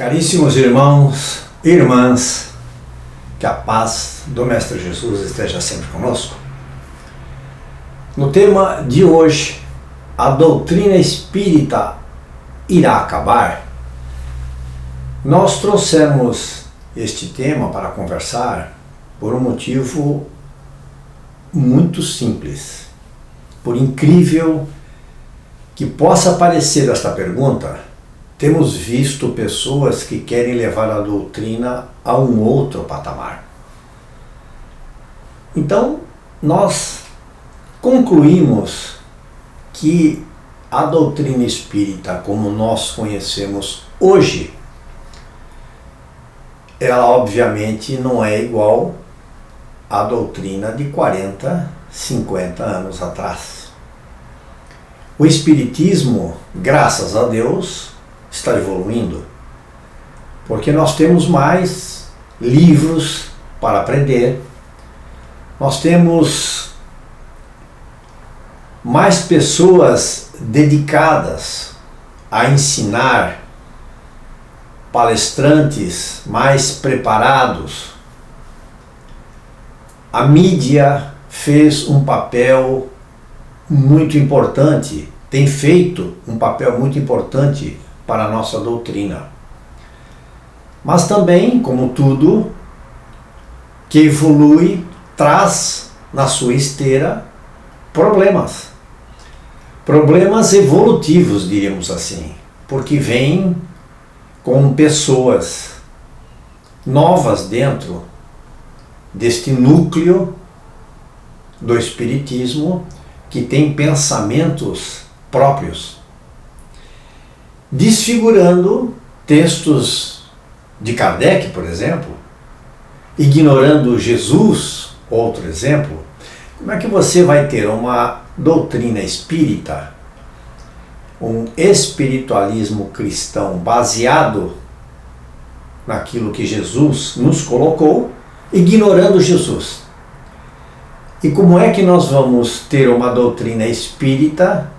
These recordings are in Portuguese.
Caríssimos irmãos e irmãs, que a paz do Mestre Jesus esteja sempre conosco. No tema de hoje, a doutrina espírita irá acabar? Nós trouxemos este tema para conversar por um motivo muito simples. Por incrível que possa parecer esta pergunta, temos visto pessoas que querem levar a doutrina a um outro patamar. Então, nós concluímos que a doutrina espírita, como nós conhecemos hoje, ela obviamente não é igual à doutrina de 40, 50 anos atrás. O Espiritismo, graças a Deus, está evoluindo, porque nós temos mais livros para aprender, nós temos mais pessoas dedicadas a ensinar, palestrantes mais preparados. A mídia fez um papel muito importante, tem feito um papel muito importante para a nossa doutrina. Mas também, como tudo que evolui, traz na sua esteira problemas. Problemas evolutivos, diríamos assim, porque vem com pessoas novas dentro deste núcleo do Espiritismo que tem pensamentos próprios, desfigurando textos de Kardec, por exemplo, ignorando Jesus, outro exemplo. Como é que você vai ter uma doutrina espírita, um espiritualismo cristão baseado naquilo que Jesus nos colocou, ignorando Jesus? E como é que nós vamos ter uma doutrina espírita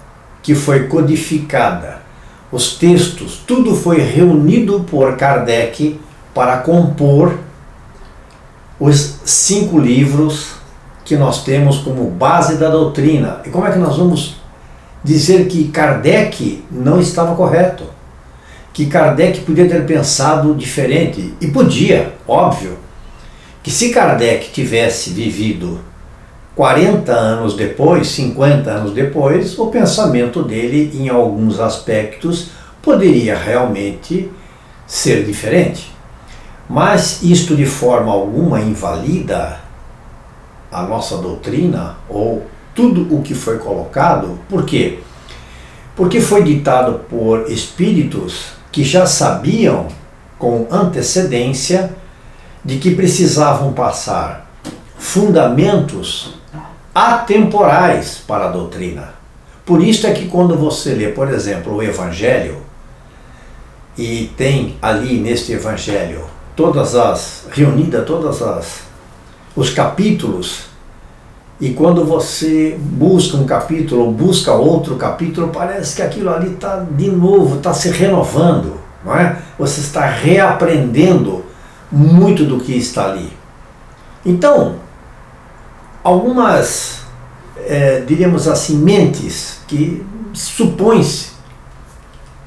que foi codificada? Os textos, tudo foi reunido por Kardec para compor os 5 livros que nós temos como base da doutrina. E como é que nós vamos dizer que Kardec não estava correto? Que Kardec podia ter pensado diferente? E podia, óbvio, que se Kardec tivesse vivido 40 anos depois, 50 anos depois, o pensamento dele, em alguns aspectos, poderia realmente ser diferente. Mas isto de forma alguma invalida a nossa doutrina ou tudo o que foi colocado. Por quê? Porque foi ditado por espíritos que já sabiam com antecedência de que precisavam passar fundamentos atemporais para a doutrina. Por isso é que quando você lê, por exemplo, o Evangelho, e tem ali neste Evangelho reunidas os capítulos, e quando você busca um capítulo ou busca outro capítulo, parece que aquilo ali está de novo, está se renovando, não é? Você está reaprendendo muito do que está ali. Então, algumas, diríamos assim, mentes que supõem-se,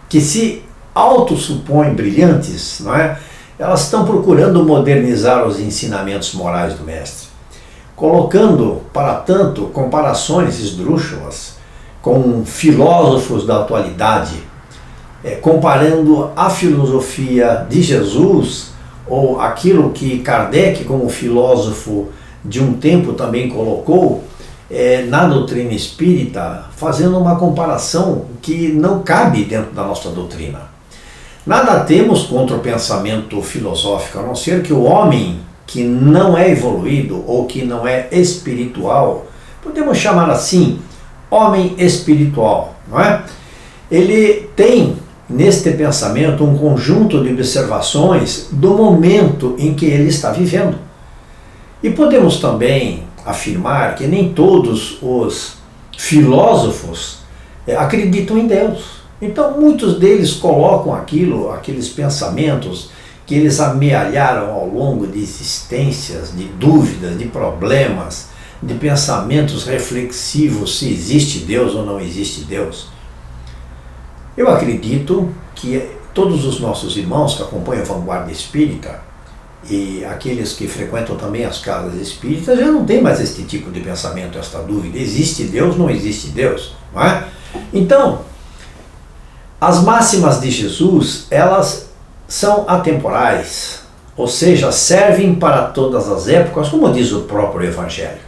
que se autossupõem brilhantes, não é? Elas estão procurando modernizar os ensinamentos morais do Mestre, colocando, para tanto, comparações esdrúxulas com filósofos da atualidade, comparando a filosofia de Jesus ou aquilo que Kardec, como filósofo de um tempo, também colocou na doutrina espírita, fazendo uma comparação que não cabe dentro da nossa doutrina. Nada temos contra o pensamento filosófico, a não ser que o homem que não é evoluído ou que não é espiritual, podemos chamar assim, homem espiritual, não é? Ele tem neste pensamento um conjunto de observações do momento em que ele está vivendo. E podemos também afirmar que nem todos os filósofos acreditam em Deus. Então muitos deles colocam aqueles pensamentos que eles amealharam ao longo de existências, de dúvidas, de problemas, de pensamentos reflexivos se existe Deus ou não existe Deus. Eu acredito que todos os nossos irmãos que acompanham a Vanguarda Espírita e aqueles que frequentam também as casas espíritas já não tem mais esse tipo de pensamento, esta dúvida, existe Deus, não existe Deus, não é? Então, as máximas de Jesus, elas são atemporais, ou seja, servem para todas as épocas, como diz o próprio Evangelho.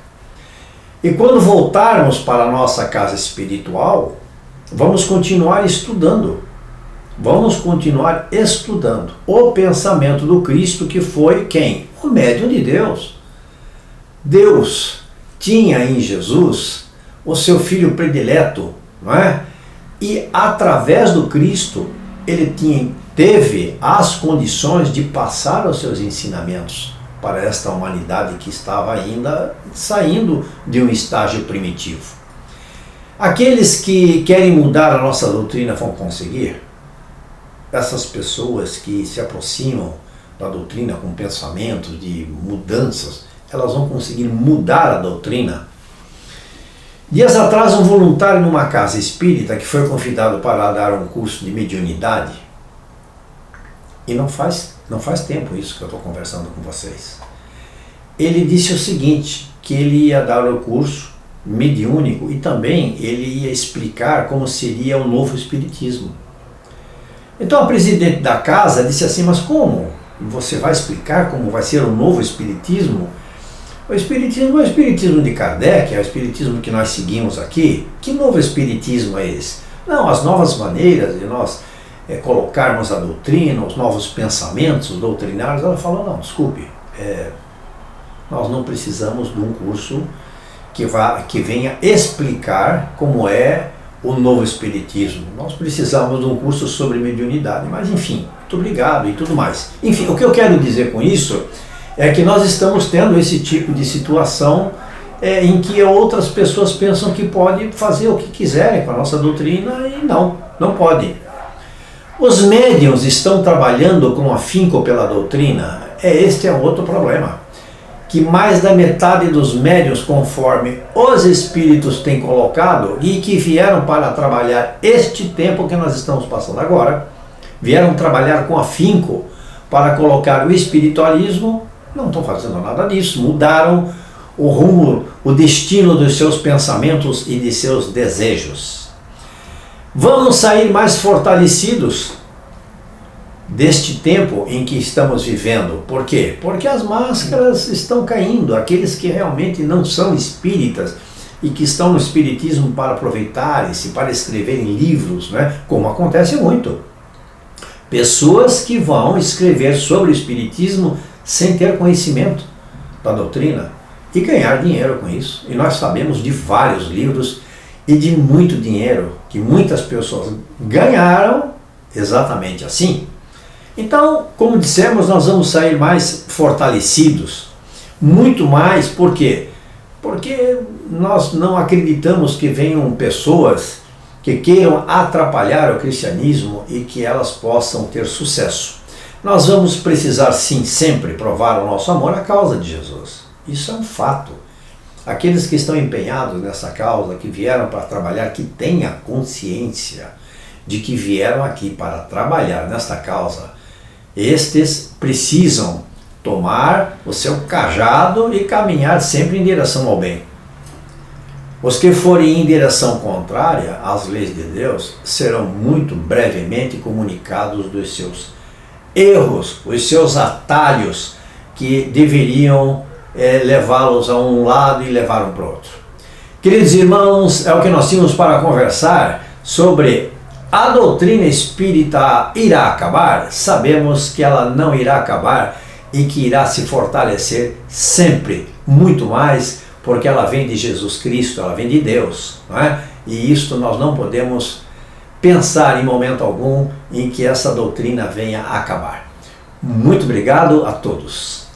E quando voltarmos para a nossa casa espiritual, vamos continuar estudando. Vamos continuar estudando o pensamento do Cristo, que foi quem? O médium de Deus. Deus tinha em Jesus o seu filho predileto, não é? E através do Cristo, ele teve as condições de passar os seus ensinamentos para esta humanidade que estava ainda saindo de um estágio primitivo. Aqueles que querem mudar a nossa doutrina vão conseguir? Essas pessoas que se aproximam da doutrina com pensamentos de mudanças, elas vão conseguir mudar a doutrina? Dias atrás, um voluntário numa casa espírita que foi convidado para dar um curso de mediunidade, e não faz tempo isso que eu estou conversando com vocês, ele disse o seguinte, que ele ia dar o curso mediúnico e também ele ia explicar como seria o novo espiritismo. Então a presidente da casa disse assim, mas como? Você vai explicar como vai ser o novo espiritismo? O espiritismo é o espiritismo de Kardec, é o espiritismo que nós seguimos aqui. Que novo espiritismo é esse? Não, as novas maneiras de nós colocarmos a doutrina, os novos pensamentos doutrinários. Ela falou, não, desculpe, nós não precisamos de um curso que venha explicar como é o novo espiritismo. Nós precisamos de um curso sobre mediunidade, mas enfim, muito obrigado e tudo mais. Enfim, o que eu quero dizer com isso é que nós estamos tendo esse tipo de situação em que outras pessoas pensam que pode fazer o que quiserem com a nossa doutrina e não pode. Os médiuns estão trabalhando com afinco pela doutrina? Este é um outro problema. Que mais da metade dos médiuns, conforme os espíritos têm colocado, e que vieram para trabalhar este tempo que nós estamos passando agora, vieram trabalhar com afinco para colocar o espiritualismo, não estão fazendo nada disso, mudaram o rumo, o destino dos seus pensamentos e de seus desejos. Vamos sair mais fortalecidos deste tempo em que estamos vivendo. Por quê? Porque as máscaras estão caindo. Aqueles que realmente não são espíritas e que estão no espiritismo para aproveitarem-se, para escreverem livros, né? Como acontece muito. Pessoas que vão escrever sobre o espiritismo sem ter conhecimento da doutrina e ganhar dinheiro com isso. E nós sabemos de vários livros e de muito dinheiro que muitas pessoas ganharam exatamente assim. Então, como dissemos, nós vamos sair mais fortalecidos, muito mais, por quê? Porque nós não acreditamos que venham pessoas que queiram atrapalhar o cristianismo e que elas possam ter sucesso. Nós vamos precisar sim sempre provar o nosso amor à causa de Jesus. Isso é um fato. Aqueles que estão empenhados nessa causa, que vieram para trabalhar, que tenham consciência de que vieram aqui para trabalhar nesta causa, estes precisam tomar o seu cajado e caminhar sempre em direção ao bem. Os que forem em direção contrária às leis de Deus serão muito brevemente comunicados dos seus erros, os seus atalhos que deveriam levá-los a um lado e levaram para o outro. Queridos irmãos, é o que nós tínhamos para conversar sobre a doutrina espírita. Irá acabar? Sabemos que ela não irá acabar e que irá se fortalecer sempre, muito mais, porque ela vem de Jesus Cristo, ela vem de Deus, não é? E isto nós não podemos pensar em momento algum em que essa doutrina venha a acabar. Muito obrigado a todos.